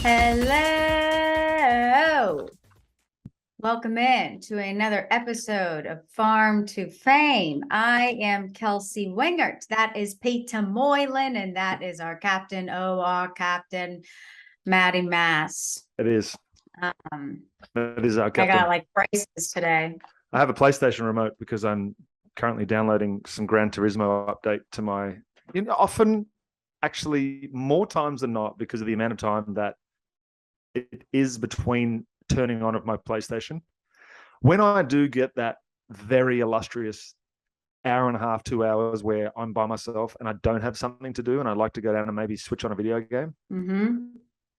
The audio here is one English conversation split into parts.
Hello. Welcome in to another episode of Farm to Fame. I am Kelsey Wingert. That is Peter Moylan, and that is our captain, Captain Maddie Mass. It is. That is our captain. I got like braces today. I have a PlayStation remote because I'm currently downloading some Gran Turismo update to my, often actually more times than not, because of the amount of time that it is between turning on of my PlayStation. When I do get that very illustrious hour and a half, 2 hours where I'm by myself and I don't have something to do and I'd like to go down and maybe switch on a video game,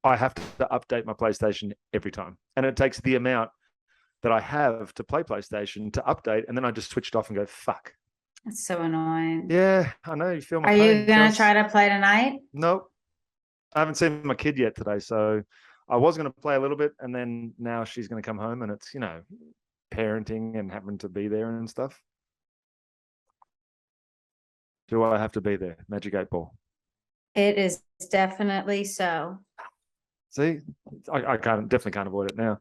I have to update my PlayStation every time. And it takes the amount that I have to play PlayStation to update, and then I just switch it off and go, fuck. That's so annoying. Yeah, I know. You feel my pain. Are you going to try to play tonight? Nope. I haven't seen my kid yet today, so I was going to play a little bit, and then now she's going to come home, and it's, parenting and having to be there and stuff. Do I have to be there? Magic 8 Ball. It is definitely so. See, I definitely can't avoid it now.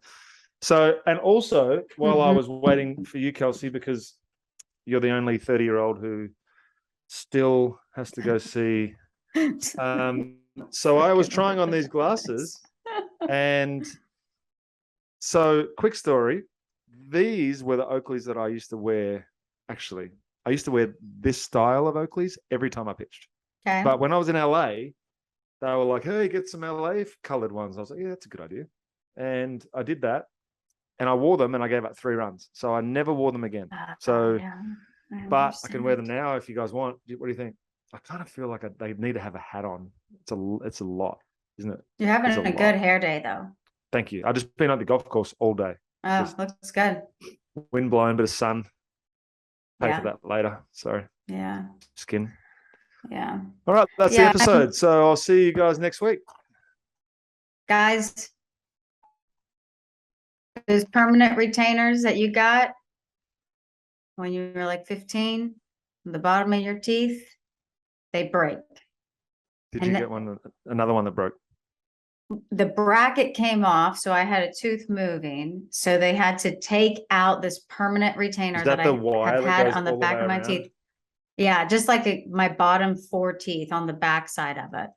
So, and also, while I was waiting for you, Kelsey, because you're the only 30-year-old who still has to go see. So I was trying on these glasses, and so quick story. These were the Oakleys that I used to wear. Actually, I used to wear this style of Oakleys every time I pitched. Okay. But when I was in LA, they were like, hey, get some LA colored ones. I was like, yeah, that's a good idea. And I did that. And I wore them and I gave up 3 runs. So I never wore them again. So, yeah, but I can wear them now if you guys want. What do you think? I kind of feel like they need to have a hat on. It's a lot, isn't it? You're having a good hair day, though. Thank you. I've just been on the golf course all day. Oh, looks good. Wind blowing, bit of sun. Pay for that later. Sorry. Yeah. Skin. Yeah. All right. That's the episode. So I'll see you guys next week. Guys, those permanent retainers that you got when you were like 15, on the bottom of your teeth, they break. Did you get another one that broke? The bracket came off, so I had a tooth moving. So they had to take out this permanent retainer that I have had on the back of my teeth. Yeah, just like my bottom 4 teeth on the back side of it.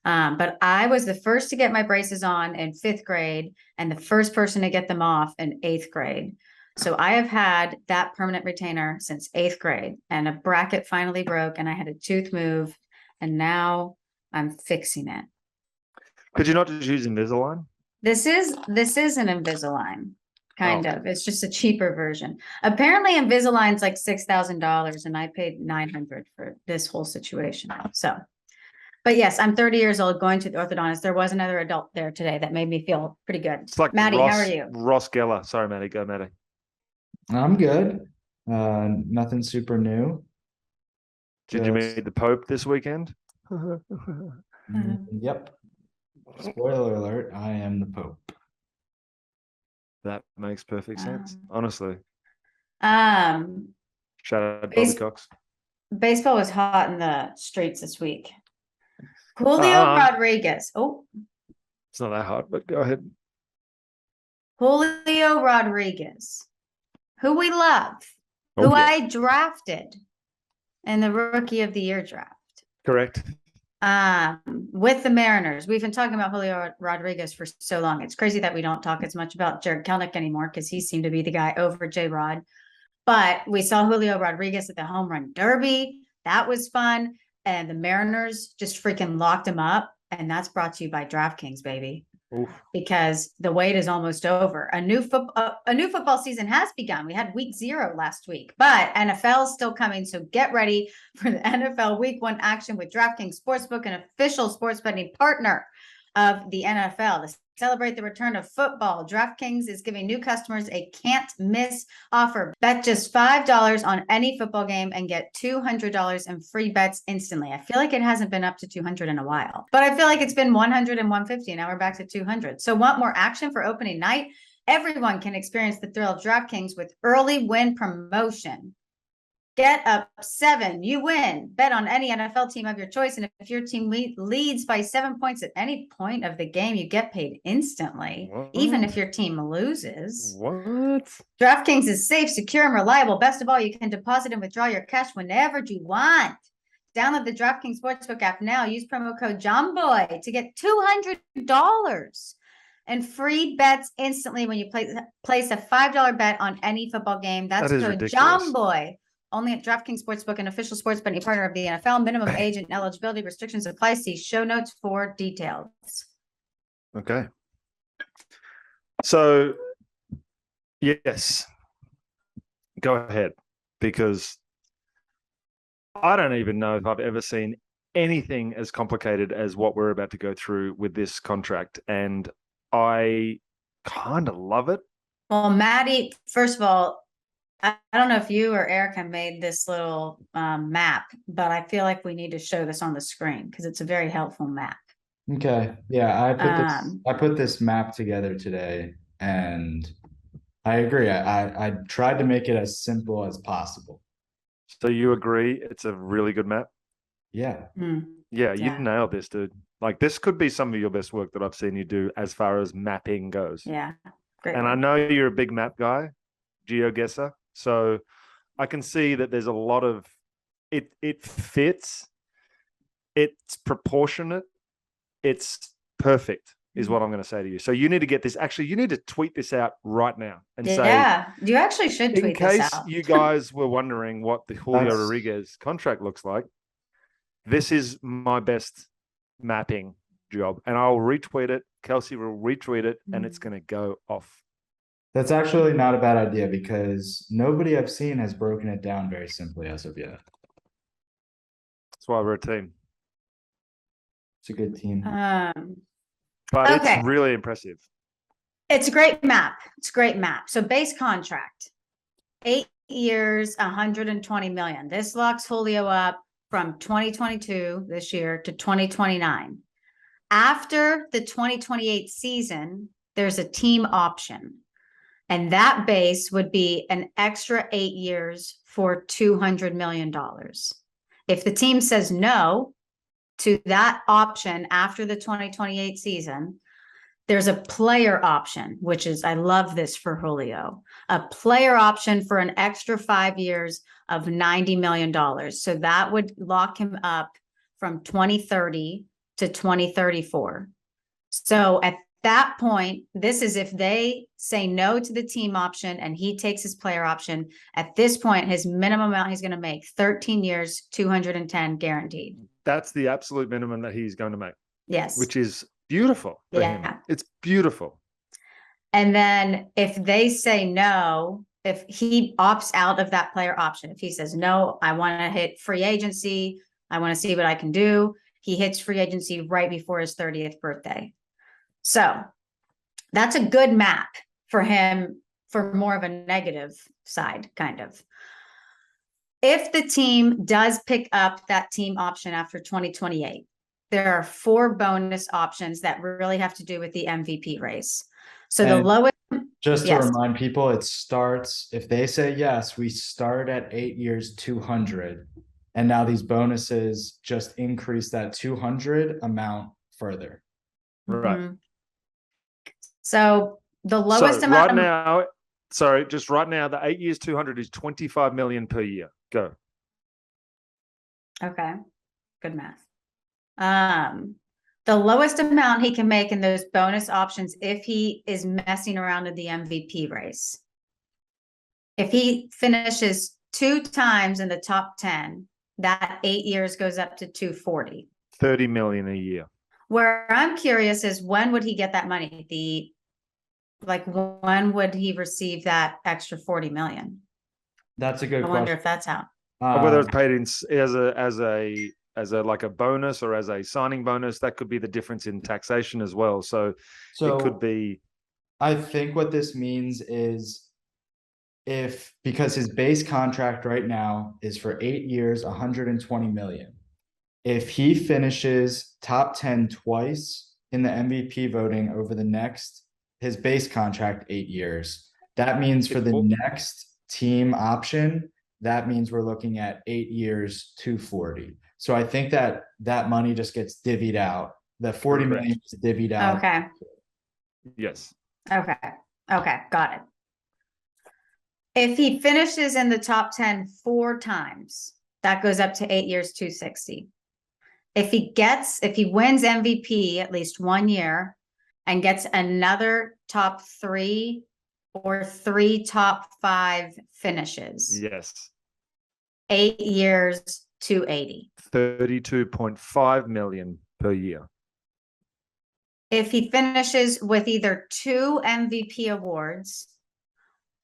But I was the first to get my braces on in 5th grade and the first person to get them off in 8th grade. So I have had that permanent retainer since 8th grade, and a bracket finally broke and I had a tooth move, and now I'm fixing it. Could you not just use Invisalign? This is an Invisalign. Kind of. It's just a cheaper version. Apparently Invisalign's like $6,000 and I paid $900 for this whole situation. So, but yes, I'm 30 years old, going to the orthodontist. There was another adult there today that made me feel pretty good. It's like Maddie, how are you? Ross Geller. Sorry, Maddie. Go, Maddie. I'm good. Nothing super new. Did you meet the Pope this weekend? Yep. Spoiler alert, I am the Pope. That makes perfect sense, honestly. Shout out Bobby Cox. Baseball was hot in the streets this week. Julio Rodriguez. Oh, it's not that hot, but go ahead. Julio Rodriguez, who we love, who I drafted in the Rookie of the Year draft. Correct. With the Mariners. We've been talking about Julio Rodriguez for so long. It's crazy that we don't talk as much about Jared Kelenic anymore because he seemed to be the guy over J-Rod. But we saw Julio Rodriguez at the home run derby. That was fun. And the Mariners just freaking locked him up. And that's brought to you by DraftKings, baby. Oof. Because the wait is almost over. A new football season has begun. We had week 0 last week, but NFL is still coming. So get ready for the NFL week 1 action with DraftKings Sportsbook, an official sports betting partner of the NFL. To celebrate the return of football, DraftKings is giving new customers a can't miss offer. Bet just $5 on any football game and get $200 in free bets instantly. I feel like it hasn't been up to 200 in a while, but I feel like it's been 100 and 150. Now we're back to 200. So want more action for opening night? Everyone can experience the thrill of DraftKings with early win promotion. Get up 7. You win. Bet on any NFL team of your choice. And if your team leads by 7 points at any point of the game, you get paid instantly, even if your team loses. What? DraftKings is safe, secure, and reliable. Best of all, you can deposit and withdraw your cash whenever you want. Download the DraftKings Sportsbook app now. Use promo code JOHNBOY to get $200 and free bets instantly when you place a $5 bet on any football game. That's That is code ridiculous. JOHNBOY. Only at DraftKings Sportsbook, an official sports betting partner of the NFL. Minimum age and eligibility restrictions apply. See show notes for details. Okay. So, yes, go ahead, because I don't even know if I've ever seen anything as complicated as what we're about to go through with this contract. And I kind of love it. Well, Maddie, first of all, I don't know if you or Eric have made this little map, but I feel like we need to show this on the screen because it's a very helpful map. Okay, yeah, I put this map together today, and I agree. I tried to make it as simple as possible. So you agree it's a really good map? Yeah. Yeah, you Yeah. nailed this, dude. Like, this could be some of your best work that I've seen you do as far as mapping goes. Yeah. Great. And I know you're a big map guy, GeoGuessr. So I can see that there's a lot of it fits, it's proportionate, it's perfect, is what I'm going to say to you. So you need to get this. Actually, you need to tweet this out right now and say, yeah, you actually should tweet this in case out. you guys were wondering what the Julio That's- Rodriguez contract looks like, this is my best mapping job. And I'll retweet it. Kelsey will retweet it, and it's going to go off. That's actually not a bad idea because nobody I've seen has broken it down very simply as of yet. That's why we're a team. It's a good team. But Okay. it's really impressive. It's a great map. It's a great map. So base contract, 8 years, 120 million. This locks Julio up from 2022 this year to 2029. After the 2028 season, there's a team option. And that base would be an extra 8 years for $200 million. If the team says no to that option after the 2028 season, there's a player option, which is, I love this for Julio, a player option for an extra 5 years of $90 million. So that would lock him up from 2030 to 2034. So at that point, this is if they say no to the team option and he takes his player option. At this point, his minimum amount he's going to make 13 years, 210 guaranteed. That's the absolute minimum that he's going to make. Yes. Which is beautiful for him. It's beautiful. And then if they say no, if he opts out of that player option, if he says, no, I want to hit free agency, I want to see what I can do, he hits free agency right before his 30th birthday. So that's a good map for him for more of a negative side, kind of. If the team does pick up that team option after 2028, there are 4 bonus options that really have to do with the MVP race. So the lowest. Just to remind people, it starts, if they say yes, we start at 8 years, 200. And now these bonuses just increase that 200 amount further. Right. Mm-hmm. So the lowest amount right now, right now, the 8 years, 200 is 25 million per year. Go. Okay. Good math. The lowest amount he can make in those bonus options if he is messing around in the MVP race. If he finishes 2 times in the top 10, that 8 years goes up to 240. 30 million a year. Where I'm curious is when would he get that money? When would he receive that extra 40 million? That's a good question. I wonder if that's how. Whether it's paid in as a like a bonus or as a signing bonus, that could be the difference in taxation as well. So it could be. I think what this means is because his base contract right now is for 8 years, 120 million. If he finishes top 10 twice in the MVP voting over his base contract 8 years, that means for the next team option, that means we're looking at 8 years, 240. So I think that that money just gets divvied out. The 40 million is divvied out. Okay. Yes. Okay. Okay. Got it. If he finishes in the top 10 4 times, that goes up to 8 years, 260. If he wins MVP at least 1 year and gets another top 3 or 3 top 5 finishes, Yes. 8 years, 280. 32.5 million per year. If he finishes with either 2 MVP awards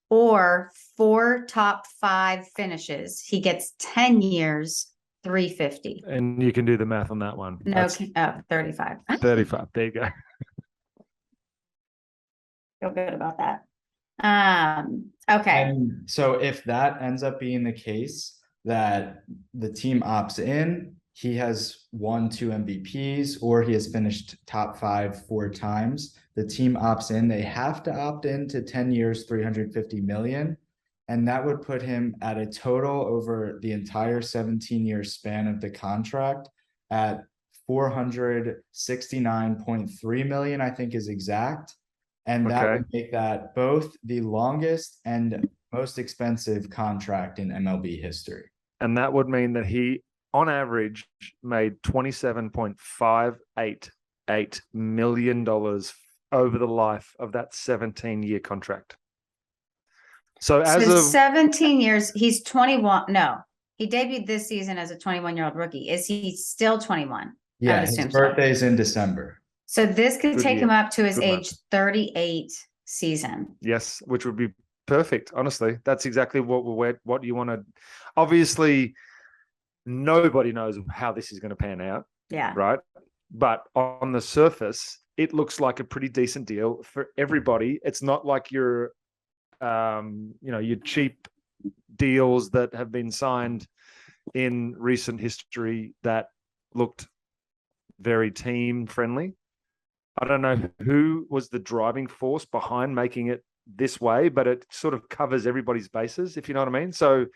or 4 top 5 finishes, he gets 10 years, 350. And you can do the math on that one. No, 35. 35. There you go. Feel good about that. Okay. And so if that ends up being the case, that the team opts in, he has won 2 MVPs, or he has finished top 5 4 times. The team opts in, they have to opt in to 10 years, 350 million. And that would put him at a total over the entire 17-year span of the contract at 469.3 million, I think is exact. And that would make that both the longest and most expensive contract in MLB history. And that would mean that he, on average, made $27.588 million over the life of that 17-year contract. So as So of 17 years, he's 21. No, he debuted this season as a 21-year-old rookie. Is he still 21? Yeah, his birthday's in December. So this could take him up to his age 38 season. Yes, which would be perfect. Honestly, that's exactly what you want to. Obviously, nobody knows how this is going to pan out. Yeah. Right. But on the surface, it looks like a pretty decent deal for everybody. It's not like your cheap deals that have been signed in recent history that looked very team friendly. I don't know who was the driving force behind making it this way, but it sort of covers everybody's bases, if you know what I mean. So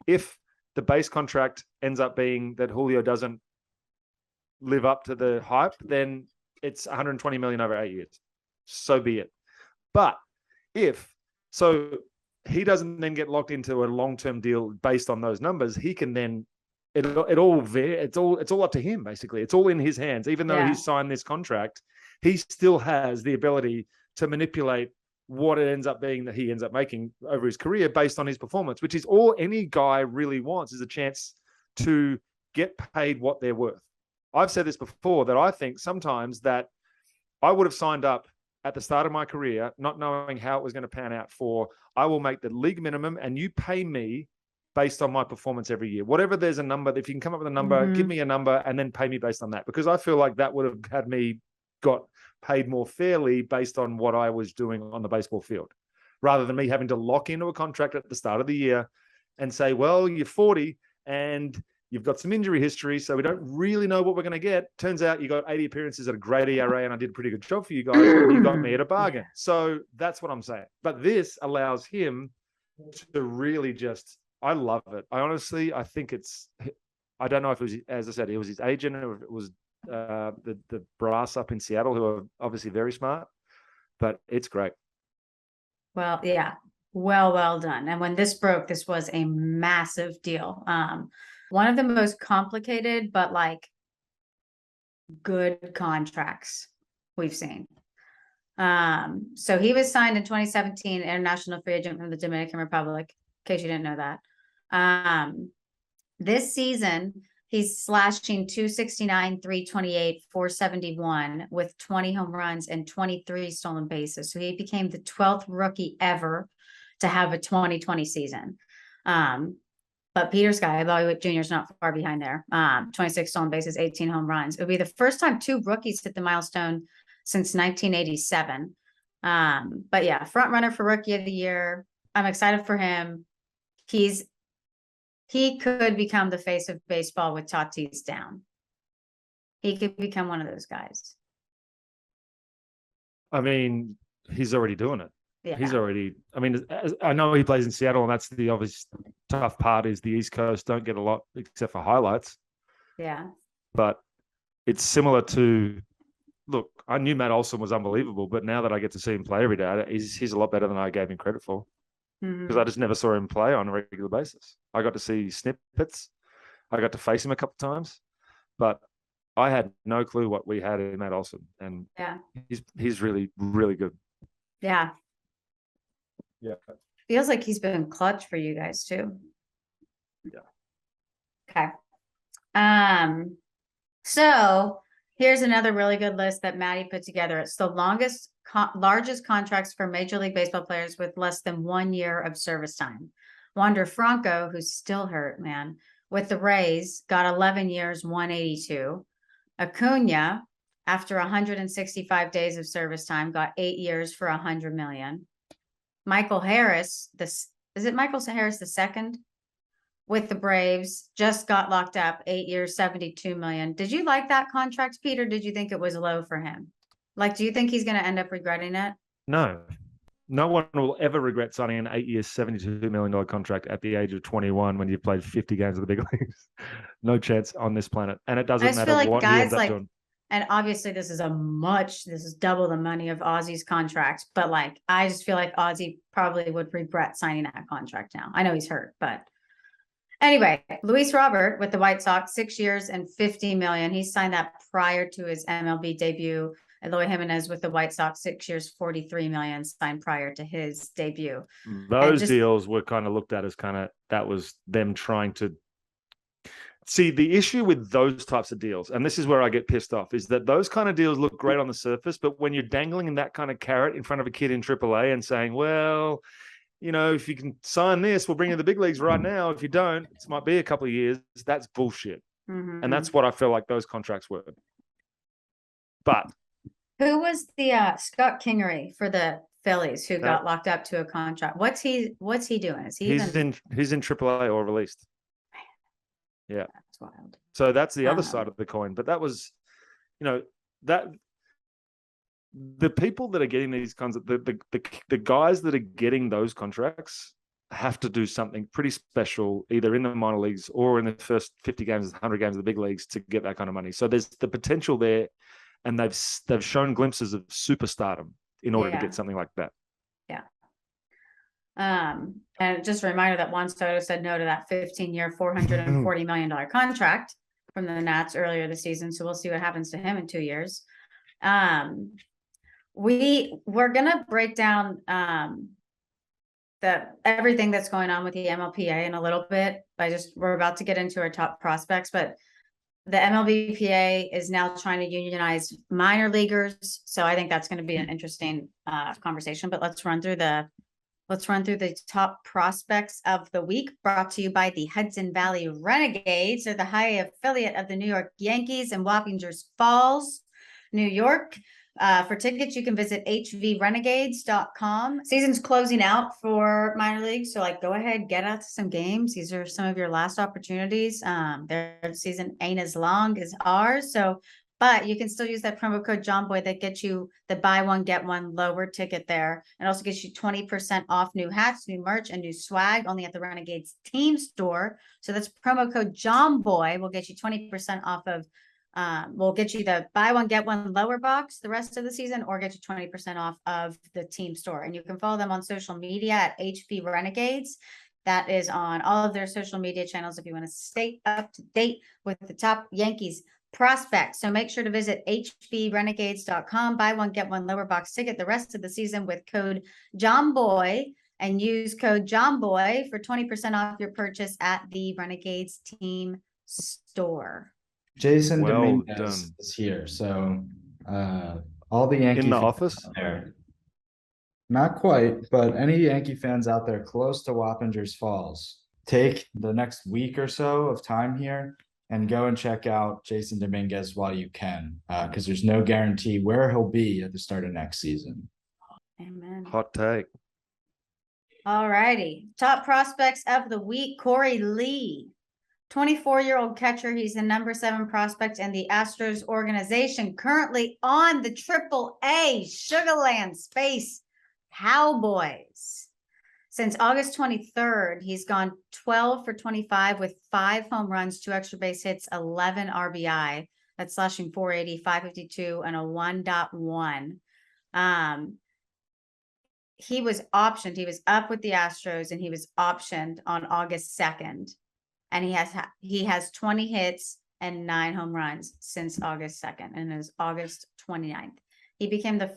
if the base contract ends up being that Julio doesn't live up to the hype, then it's 120 million over 8 years. So be it. But if he doesn't then get locked into a long-term deal based on those numbers, he can then it's all up to him, basically. It's all in his hands. Even though he's signed this contract, he still has the ability to manipulate what it ends up being that he ends up making over his career based on his performance, which is all any guy really wants, is a chance to get paid what they're worth. I've said this before, that I think sometimes that I would have signed up at the start of my career, not knowing how it was going to pan out, for I will make the league minimum and you pay me based on my performance every year. Whatever there's a number, if you can come up with a number, give me a number and then pay me based on that. Because I feel like that would have had me got paid more fairly based on what I was doing on the baseball field, rather than me having to lock into a contract at the start of the year and say, well, you're 40 and you've got some injury history, so we don't really know what we're going to get. Turns out you got 80 appearances at a great ERA and I did a pretty good job for you guys and you got me at a bargain. So that's what I'm saying. But this allows him to really just, I love it. I think I don't know if it was, as I said, it was his agent or if it was the brass up in Seattle, who are obviously very smart, but it's great. Well, yeah, well done. And when this broke, this was a massive deal. One of the most complicated, but like good contracts we've seen. So he was signed in 2017, international free agent from the Dominican Republic, in case you didn't know that. This season, he's slashing 269, 328, 471 with 20 home runs and 23 stolen bases. So he became the 12th rookie ever to have a 2020 season. But Peter Skye Jr. is not far behind there. 26 stolen bases, 18 home runs. It would be the first time 2 rookies hit the milestone since 1987. But yeah, front runner for rookie of the year. I'm excited for him. He could become the face of baseball with Tatis down. He could become one of those guys. I mean, he's already doing it. He's already, I mean, I know he plays in Seattle, and that's the obvious tough part is the East Coast don't get a lot except for highlights. Yeah. But it's similar to, look, I knew Matt Olson was unbelievable, but now that I get to see him play every day, he's a lot better than I gave him credit for, because I just never saw him play on a regular basis. I got to see snippets. I got to face him a couple of times, but I had no clue what we had in Matt Olson, and he's really, really good. Yeah. Yeah. Feels like he's been clutch for you guys too. Yeah. Okay. So here's another really good list that Maddie put together. It's the largest contracts for Major League Baseball players with less than 1 year of service time. Wander Franco, who's still hurt, man, with the Rays, got 11 years, 182. Acuna, after 165 days of service time, got 8 years for 100 million. Michael Harris, is it Michael Harris the second? With the Braves, just got locked up, 8 years, 72 million. Did you like that contract, Peter? Did you think it was low for him? Like, do you think he's going to end up regretting it? No one will ever regret signing an 8 year, $72 million contract at the age of 21 when you've played 50 games of the big leagues. No chance on this planet. And it doesn't matter what he ends up doing. And obviously this is double the money of Ozzy's contract, but like, I just feel like Ozzy probably would regret signing that contract now. I know he's hurt, but anyway, Luis Robert with the White Sox, 6 years and 50 million. He signed that prior to his MLB debut. Eloy Jimenez with the White Sox, 6 years, 43 million, signed prior to his debut. Those deals were kind of looked at as that was them trying to see. The issue with those types of deals, and this is where I get pissed off, is that those kind of deals look great on the surface, but when you're dangling that kind of carrot in front of a kid in AAA and saying, well, you know, if you can sign this, we'll bring you the big leagues right now. If you don't, it might be a couple of years. That's bullshit. And that's what I feel like those contracts were. But who was the Scott Kingery for the Phillies who got locked up to a contract? What's he doing? Is he he's in AAA or released? Yeah, that's wild. So that's the other side of the coin. But that was, you know, that the people that are getting these kinds of the guys that are getting those contracts have to do something pretty special, either in the minor leagues or in the first 50 games, 100 games of the big leagues to get that kind of money. So there's the potential there, and they've shown glimpses of superstardom in order to get something like that. Yeah. And just a reminder that Juan Soto said no to that 15-year, $440 million contract from the Nats earlier this season. So we'll see what happens to him in 2 years. We're gonna break down everything that's going on with the MLBPA in a little bit. We're about to get into our top prospects, but the MLBPA is now trying to unionize minor leaguers. So I think that's going to be an interesting conversation, but let's run through the top prospects of the week, brought to you by the Hudson Valley Renegades. They're the high affiliate of the New York Yankees in Wappingers Falls, New York. For tickets, you can visit hvrenegades.com. Season's closing out for minor leagues, so go ahead, get out to some games. These are some of your last opportunities. Their season ain't as long as ours, but you can still use that promo code JOHNBOY that gets you the buy one, get one lower ticket there. It also gets you 20% off new hats, new merch, and new swag only at the Renegades team store. So that's promo code JOHNBOY will get you 20% off of we'll get you the buy one, get one lower box the rest of the season, or get you 20% off of the team store. And you can follow them on social media at HV Renegades. That is on all of their social media channels if you want to stay up to date with the top Yankees prospects. So make sure to visit hvrenegades.com, buy one, get one lower box ticket the rest of the season with code JOHNBOY, and use code JOHNBOY for 20% off your purchase at the Renegades team store. Jason Dominguez is here. So all the Yankee in the fans office out there, not quite, but any Yankee fans out there close to Wappingers Falls, take the next week or so of time here and go and check out Jason Dominguez while you can, because there's no guarantee where he'll be at the start of next season. Amen. Hot take. All righty. Top prospects of the week, Corey Lee. 24-year-old catcher. He's the number 7 prospect in the Astros organization, currently on the AAA Sugarland Space Cowboys. Since August 23rd, he's gone 12 for 25 with 5 home runs, 2 extra base hits, 11 RBI. That's slashing 480, 552, and a 1.1. He was optioned. He was up with the Astros, and he was optioned on August 2nd. And he has 20 hits and 9 home runs since August 2nd, and it is August 29th. He became the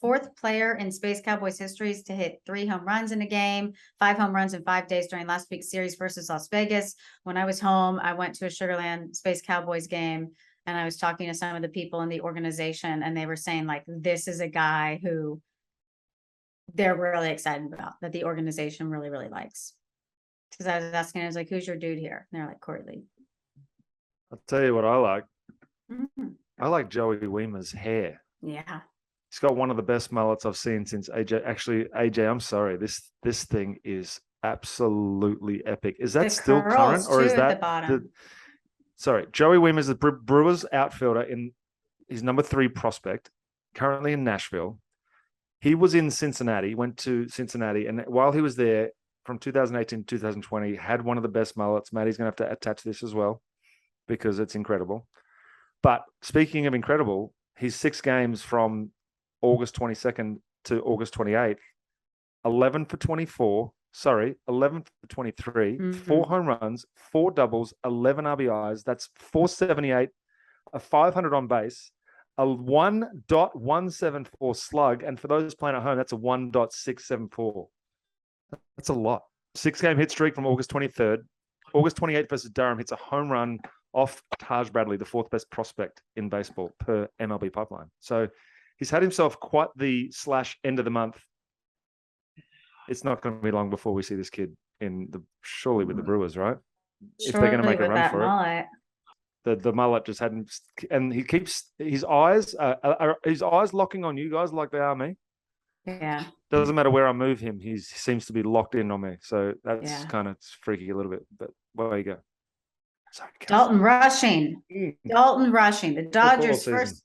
4th player in Space Cowboys history to hit 3 home runs in a game, 5 home runs in 5 days during last week's series versus Las Vegas. When I was home, I went to a Sugarland Space Cowboys game, and I was talking to some of the people in the organization, and they were saying, like, this is a guy who they're really excited about, that the organization really, really likes. Because I was asking, I was like, who's your dude here? And they're like, Corey Lee. I'll tell you what I like. Mm-hmm. I like Joey Weimer's hair. Yeah. He's got one of the best mullets I've seen since AJ. Actually, AJ, I'm sorry. This thing is absolutely epic. Is that still current, or is that the bottom? Sorry, Joey Weimer's the Brewers outfielder he's number 3 prospect, currently in Nashville. He was in Cincinnati, went to Cincinnati, and while he was there from 2018 to 2020, had one of the best mullets. Maddie's going to have to attach this as well because it's incredible. But speaking of incredible, his 6 games from August 22nd to August 28th, 11 for 24, 11 for 23, 4 home runs, 4 doubles, 11 RBIs. That's 478, a 500 on base, a 1.174 slug. And for those playing at home, that's a 1.674. That's a lot. 6-game hit streak from August 23rd. August 28th versus Durham hits a home run off Taj Bradley, the 4th best prospect in baseball per MLB Pipeline. So he's had himself quite the end of the month. It's not going to be long before we see this kid surely with the Brewers, right? If they're going to make a run for it. The mullet just hadn't, and he keeps his eyes locking on you guys like they are me. Yeah. Doesn't matter where I move him, he seems to be locked in on me. So that's kind of freaky a little bit. But there you go. Sorry, Dalton Rushing. The Dodgers first.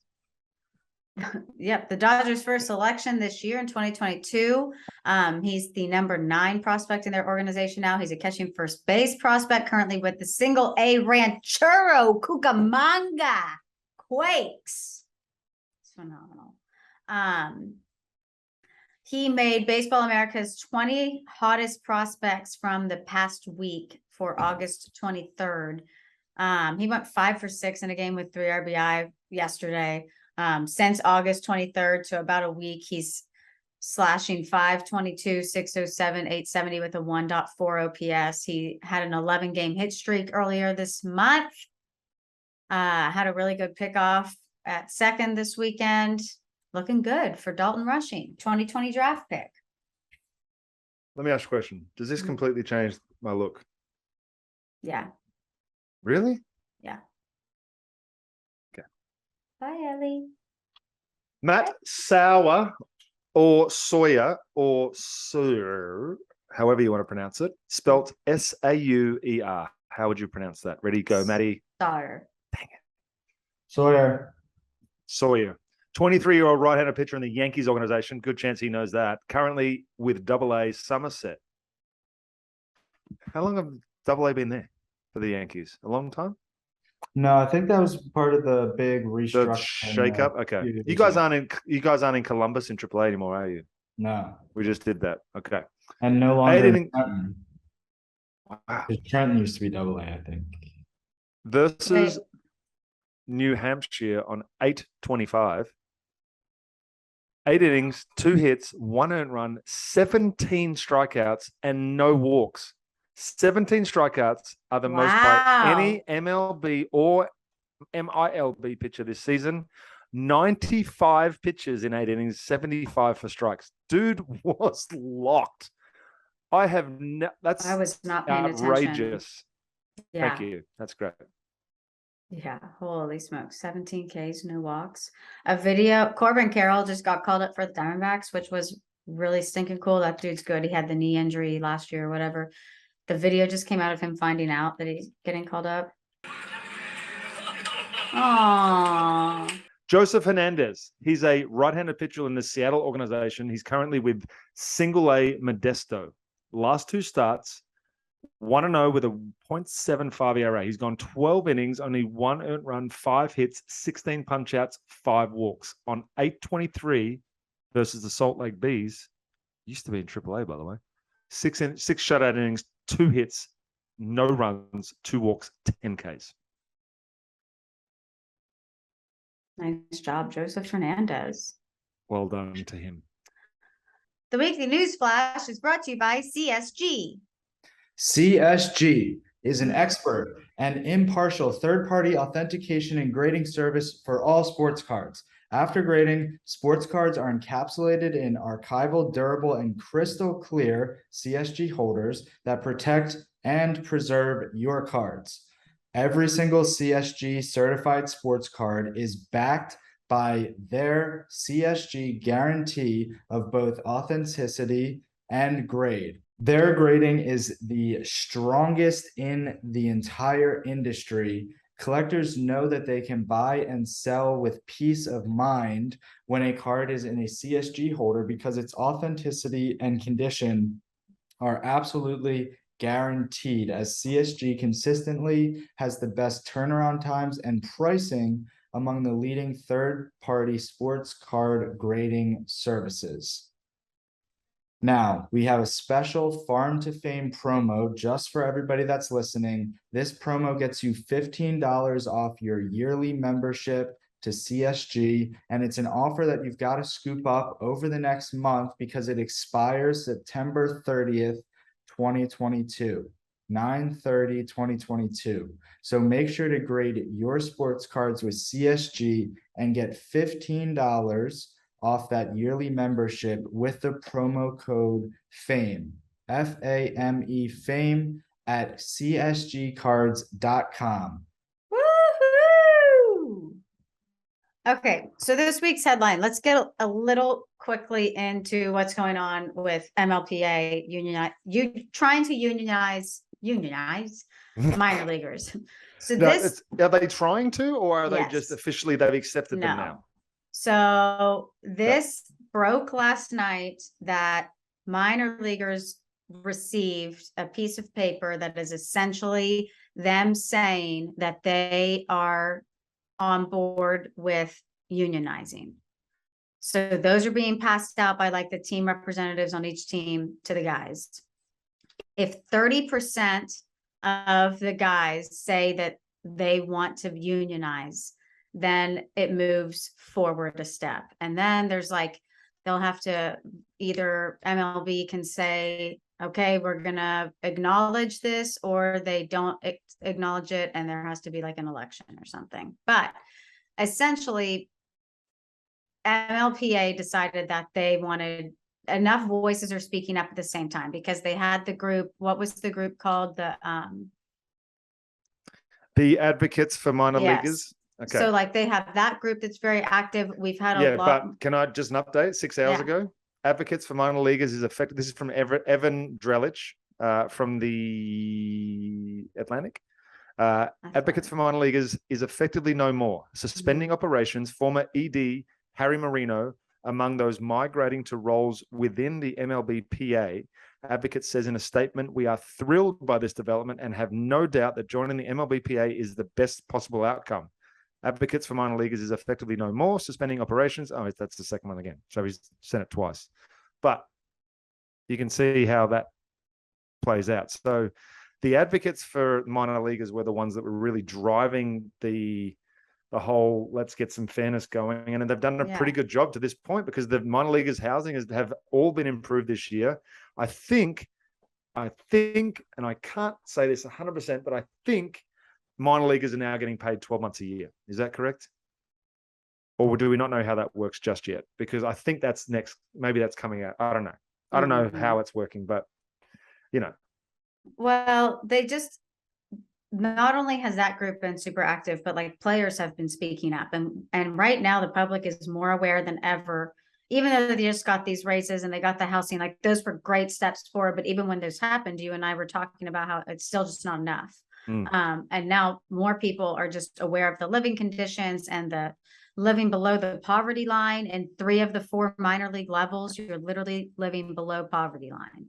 Yep, the Dodgers' first selection this year in 2022. He's the number 9 prospect in their organization now. He's a catching first base prospect, currently with the single A Ranchero Cucamonga Quakes. It's phenomenal. He made Baseball America's 20 hottest prospects from the past week for August 23rd. He went 5 for 6 in a game with 3 RBI yesterday. Since August 23rd to about a week, he's slashing 522, 607, 870 with a 1.4 OPS. He had an 11-game hit streak earlier this month. Had a really good pickoff at second this weekend. Looking good for Dalton Rushing, 2020 draft pick. Let me ask you a question. Does this completely change my look? Yeah. Really? Yeah. Okay. Bye, Ellie. Matt Sauer or Sawyer or Sawyer, however you want to pronounce it, spelt Sauer. How would you pronounce that? Ready, go, Maddie. Sawyer. Dang it. Sawyer. 23-year-old right-handed pitcher in the Yankees organization. Good chance he knows that. Currently with AA Somerset. How long have AA been there for the Yankees? A long time? No, I think that was part of the big The restructure. shake-up? Okay. You guys aren't in Columbus in AAA anymore, are you? No. We just did that. Okay. And no longer Trenton. Wow. Trenton used to be AA, I think. Versus New Hampshire on 8/25. 8 innings, 2 hits, 1 earned run, 17 strikeouts, and no walks. 17 strikeouts are the most by any MLB or MILB pitcher this season. 95 pitches in 8 innings, 75 for strikes. Dude was locked. I was not paying outrageous. Yeah. Thank you. That's great. Yeah, holy smokes. 17 Ks, no walks. A video, Corbin Carroll just got called up for the Diamondbacks, which was really stinking cool. That dude's good. He had the knee injury last year or whatever. The video just came out of him finding out that he's getting called up. Aww. Joseph Hernandez. He's a right-handed pitcher in the Seattle organization. He's currently with Single A Modesto. Last 2 starts, 1-0 with a .75 ERA. He's gone 12 innings, only 1 earned run, 5 hits, 16 punch-outs, 5 walks on 823 versus the Salt Lake Bees. Used to be in AAA, by the way. 6 shutout innings, 2 hits, no runs, 2 walks, 10 Ks. Nice job, Joseph Hernandez. Well done to him. The weekly news flash is brought to you by CSG. CSG is an expert and impartial third-party authentication and grading service for all sports cards. After grading, sports cards are encapsulated in archival, durable, and crystal clear CSG holders that protect and preserve your cards. Every single CSG certified sports card is backed by their CSG guarantee of both authenticity and grade. Their grading is the strongest in the entire industry. Collectors know that they can buy and sell with peace of mind when a card is in a CSG holder because its authenticity and condition are absolutely guaranteed, as CSG consistently has the best turnaround times and pricing among the leading third-party sports card grading services. Now, we have a special Farm to Fame promo just for everybody that's listening. This promo gets you $15 off your yearly membership to CSG, and it's an offer that you've got to scoop up over the next month because it expires September 30th, 2022, 9/30/2022. So make sure to grade your sports cards with CSG and get $15 off that yearly membership with the promo code FAME, FAME, FAME at csgcards.com. Woohoo! Okay, so this week's headline, let's get a little quickly into what's going on with MLBPA trying to unionize minor leaguers. So No, this, are they trying to, or are they Yes. just officially they've accepted them No. now? So this broke last night that minor leaguers received a piece of paper that is essentially them saying that they are on board with unionizing. So those are being passed out by like the team representatives on each team to the guys. If 30% of the guys say that they want to unionize, then it moves forward a step. And then there's like, they'll have to either MLB can say, okay, we're going to acknowledge this, or they don't acknowledge it. And there has to be like an election or something. But essentially, MLBPA decided that they wanted enough voices are speaking up at the same time because they had the group. What was the group called? The Advocates for Minor Yes. Leaguers. Okay. So like they have that group that's very active. We've had a lot. But can I just an update? 6 hours ago, Advocates for Minor Leaguers is effective. This is from Evan Drelich from the Atlantic. Advocates for Minor Leaguers is effectively no more, suspending operations. Former ED Harry Marino among those migrating to roles within the MLBPA. Advocates says in a statement, "We are thrilled by this development and have no doubt that joining the MLBPA is the best possible outcome. Advocates for Minor Leaguers is effectively no more, suspending operations." Oh, that's the second one again. So he's sent it twice. But you can see how that plays out. So the advocates for minor leaguers were the ones that were really driving the whole let's get some fairness going. And they've done a pretty good job to this point because the minor leaguers' housing have all been improved this year. I think, and I can't say this 100%, but I think minor leaguers are now getting paid 12 months a year. Is that correct? Or do we not know how that works just yet? Because I think that's next. Maybe that's coming out. I don't know. I don't know how it's working, but you know. Well, they just, not only has that group been super active, but like players have been speaking up, and right now the public is more aware than ever. Even though they just got these raises and they got the housing, like those were great steps forward. But even when those happened, you and I were talking about how it's still just not enough. And now more people are just aware of the living conditions and the living below the poverty line. In 3 of the 4 minor league levels, you're literally living below poverty line.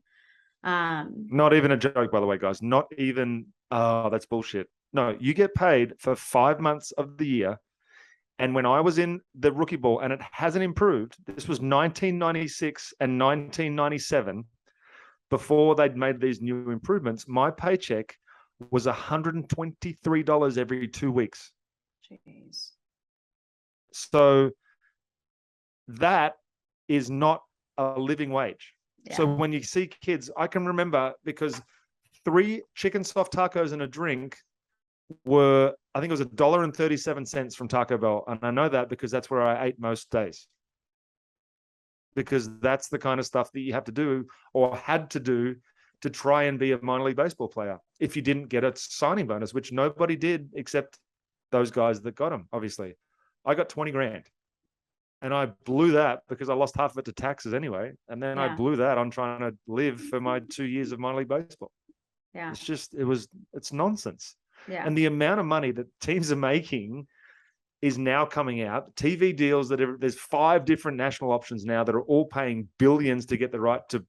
Not even a joke, by the way, guys. Not even, oh, that's bullshit. No, you get paid for 5 months of the year. And when I was in the rookie ball, and it hasn't improved, this was 1996 and 1997, before they'd made these new improvements, my paycheck was $123 every 2 weeks. Jeez. So that is not a living wage. Yeah. So when you see kids, I can remember, because 3 chicken soft tacos and a drink were, I think it was $1.37 from Taco Bell. And I know that because that's where I ate most days. Because that's the kind of stuff that you have to do, or had to do, to try and be a minor league baseball player. If you didn't get a signing bonus, which nobody did except those guys that got them, obviously. I got 20 grand. And I blew that because I lost half of it to taxes anyway. And then I blew that on trying to live for my 2 years of minor league baseball. Yeah. It's just, it's nonsense. Yeah. And the amount of money that teams are making is now coming out. TV deals there's 5 different national options now that are all paying billions to get the right to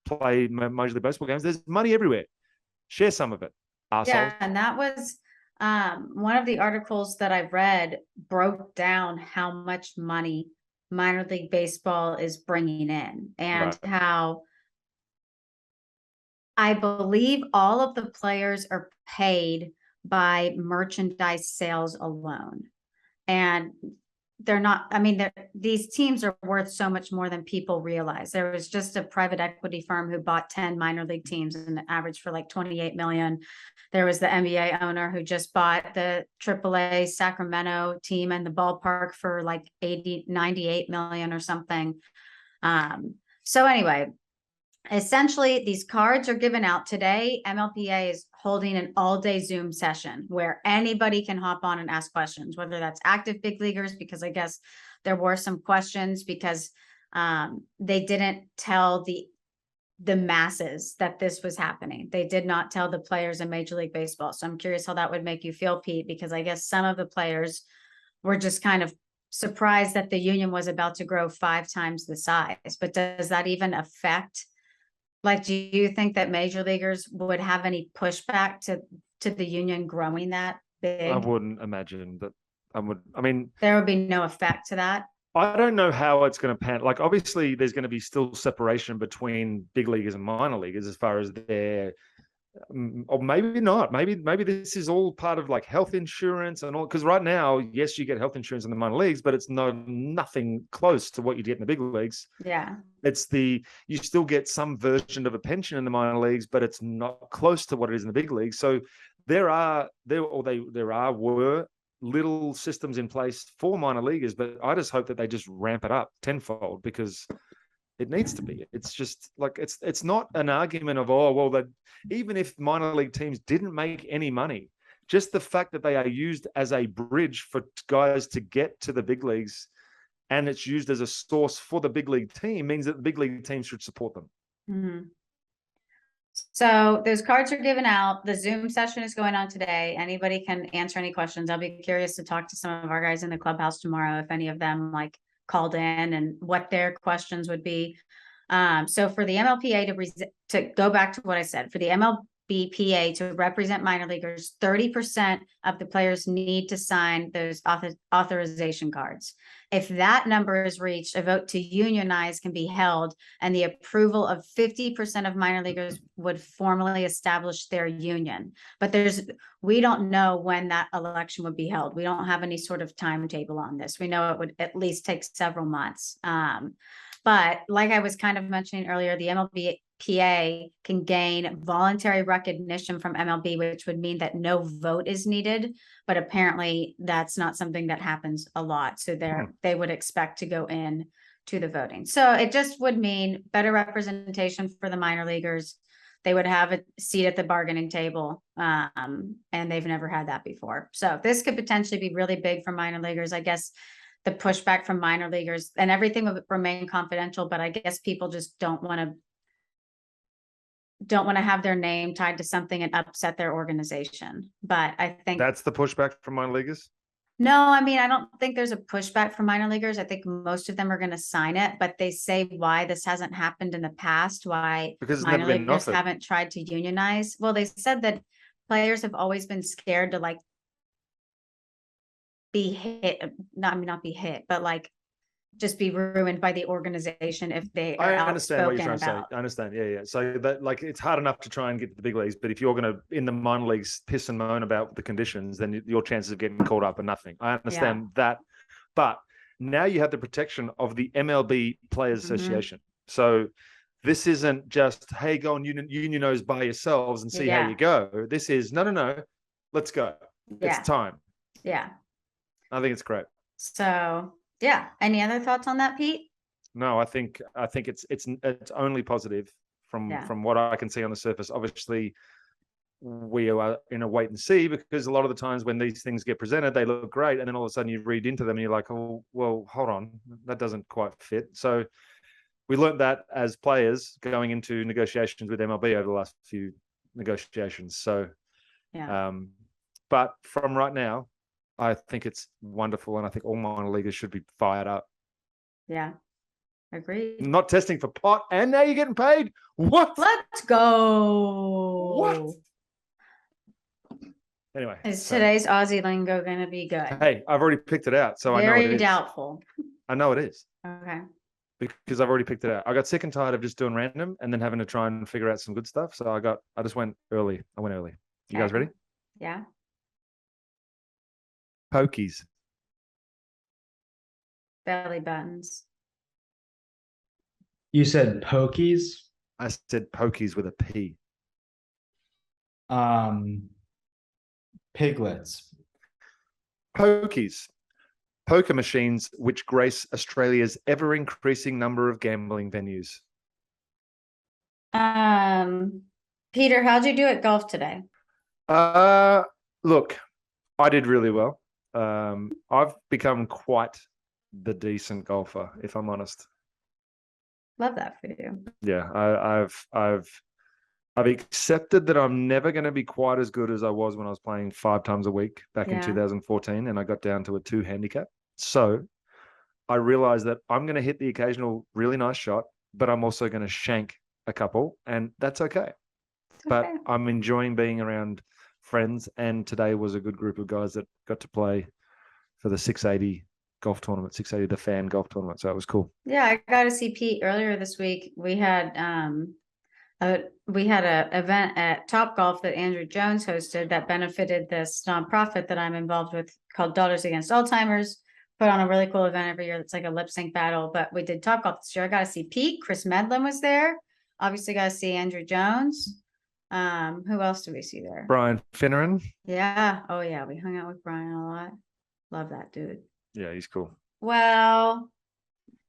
play Major League Baseball games. There's money everywhere. Share some of it, assholes. Yeah, and that was one of the articles that I read broke down how much money minor league baseball is bringing in, and how I believe all of the players are paid by merchandise sales alone. And they're not, I mean, these teams are worth so much more than people realize. There was just a private equity firm who bought 10 minor league teams and averaged for like 28 million. There was the NBA owner who just bought the AAA Sacramento team and the ballpark for like 98 million or something. So anyway, essentially, these cards are given out today. MLBPA is holding an all-day Zoom session where anybody can hop on and ask questions, whether that's active big leaguers, because I guess there were some questions because they didn't tell the masses that this was happening. They did not tell the players in Major League Baseball. So I'm curious how that would make you feel, Pete, because I guess some of the players were just kind of surprised that the union was about to grow 5 times the size. But does that even affect? Like, do you think that major leaguers would have any pushback to the union growing that big? I wouldn't imagine that. I mean, there would be no effect to that. I don't know how it's going to pan. Like, obviously, there's going to be still separation between big leaguers and minor leaguers as far as their, or maybe not. Maybe this is all part of like health insurance and all. Because right now, yes, you get health insurance in the minor leagues, but it's nothing close to what you get in the big leagues. Yeah, you still get some version of a pension in the minor leagues, but it's not close to what it is in the big leagues. So there were little systems in place for minor leaguers, but I just hope that they just ramp it up tenfold, because it needs to be. It's just like, it's not an argument of, oh, well, that even if minor league teams didn't make any money, just the fact that they are used as a bridge for guys to get to the big leagues, and it's used as a source for the big league team, means that the big league team should support them. Mm-hmm. So those cards are given out. The Zoom session is going on today. Anybody can answer any questions. I'll be curious to talk to some of our guys in the clubhouse tomorrow, if any of them like called in, and what their questions would be. So for the MLBPA to go back to what I said, for the MLBPA to represent minor leaguers, 30% of the players need to sign those authorization cards. If that number is reached, a vote to unionize can be held, and the approval of 50% of minor leaguers would formally establish their union. But we don't know when that election would be held. We don't have any sort of timetable on this. We know it would at least take several months. But like I was kind of mentioning earlier, the MLBPA can gain voluntary recognition from MLB, which would mean that no vote is needed. But apparently that's not something that happens a lot. So they would expect to go in to the voting. So it just would mean better representation for the minor leaguers. They would have a seat at the bargaining table, and they've never had that before. So this could potentially be really big for minor leaguers. I guess the pushback from minor leaguers, and everything will remain confidential, but I guess people just don't want to have their name tied to something and upset their organization. But I think that's the pushback from minor leaguers. No, I mean, I don't think there's a pushback from minor leaguers. I think most of them are going to sign it, but they say why this hasn't happened in the past, why Because it's minor never been leaguers offered. haven't tried to unionize. Well, they said that players have always been scared to like be hit, not be hit, but like just be ruined by the organization if they are I understand what you're trying outspoken to say. about. I understand. Yeah, yeah. So that like it's hard enough to try and get to the big leagues, but if you're going to in the minor leagues piss and moan about the conditions, then your chances of getting called up are nothing. I understand that, but now you have the protection of the MLB Players Association. So this isn't just hey, go and unionize by yourselves and see how you go. This is no. Let's go. It's time. Yeah. I think it's great. So yeah. Any other thoughts on that, Pete? No, I think it's only positive from what I can see on the surface. Obviously, we are in a wait and see because a lot of the times when these things get presented, they look great, and then all of a sudden you read into them and you're like, oh, well, hold on, that doesn't quite fit. So we learned that as players going into negotiations with MLB over the last few negotiations. So, but from right now, I think it's wonderful, and I think all minor leaguers should be fired up. Yeah, agreed. Not testing for pot, and now you're getting paid. What? Let's go. What? Anyway, is today's Aussie lingo going to be good? Hey, I've already picked it out, so I know it is. Very doubtful. I know it is. Okay. Because I've already picked it out. I got sick and tired of just doing random and then having to try and figure out some good stuff. So I just went early. I went early. You guys ready? Yeah. Pokies. Belly buttons. You said pokies? I said pokies with a P. Piglets. Pokies. Poker machines which grace Australia's ever-increasing number of gambling venues. Peter, how'd you do at golf today? Look, I did really well. I've become quite the decent golfer, if I'm honest. Love that for you. Yeah, I've accepted that I'm never going to be quite as good as I was when I was playing 5 times a week back in 2014, and I got down to a 2 handicap. So I realized that I'm going to hit the occasional really nice shot, but I'm also going to shank a couple, and that's okay. But I'm enjoying being around friends, and today was a good group of guys that got to play for the 680 golf tournament, 680 the fan golf tournament. So it was cool. Yeah, I got to see Pete earlier this week. We had a event at Top Golf that Andrew Jones hosted that benefited this nonprofit that I'm involved with called Daughters Against Alzheimer's. Put on a really cool event every year. It's like a lip sync battle, but we did Top Golf this year. I got to see Pete. Chris Medlin was there. Obviously got to see Andrew Jones. Who else did we see there? Brian Finneran. Yeah. Oh yeah. We hung out with Brian a lot. Love that dude. Yeah, he's cool. Well,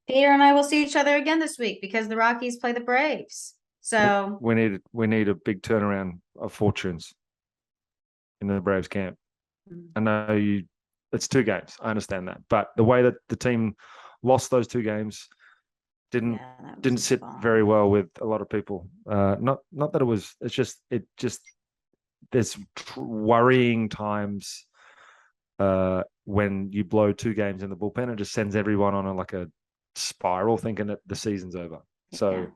Peter and I will see each other again this week because the Rockies play the Braves. So we need a big turnaround of fortunes in the Braves camp. I know it's 2 games. I understand that, but the way that the team lost those 2 games didn't sit very well with a lot of people. Not that it was. It's just there's worrying times when you blow 2 games in the bullpen. It just sends everyone on a spiral, thinking that the season's over. So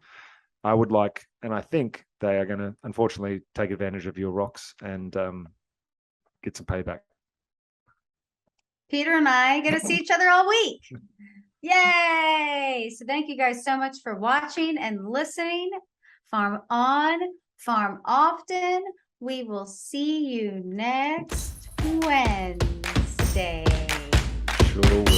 I would like, and I think they are going to unfortunately take advantage of your rocks and get some payback. Peter and I get to see each other all week. Yay! So thank you guys so much for watching and listening. Farm on, farm often. We will see you next Wednesday. Sure.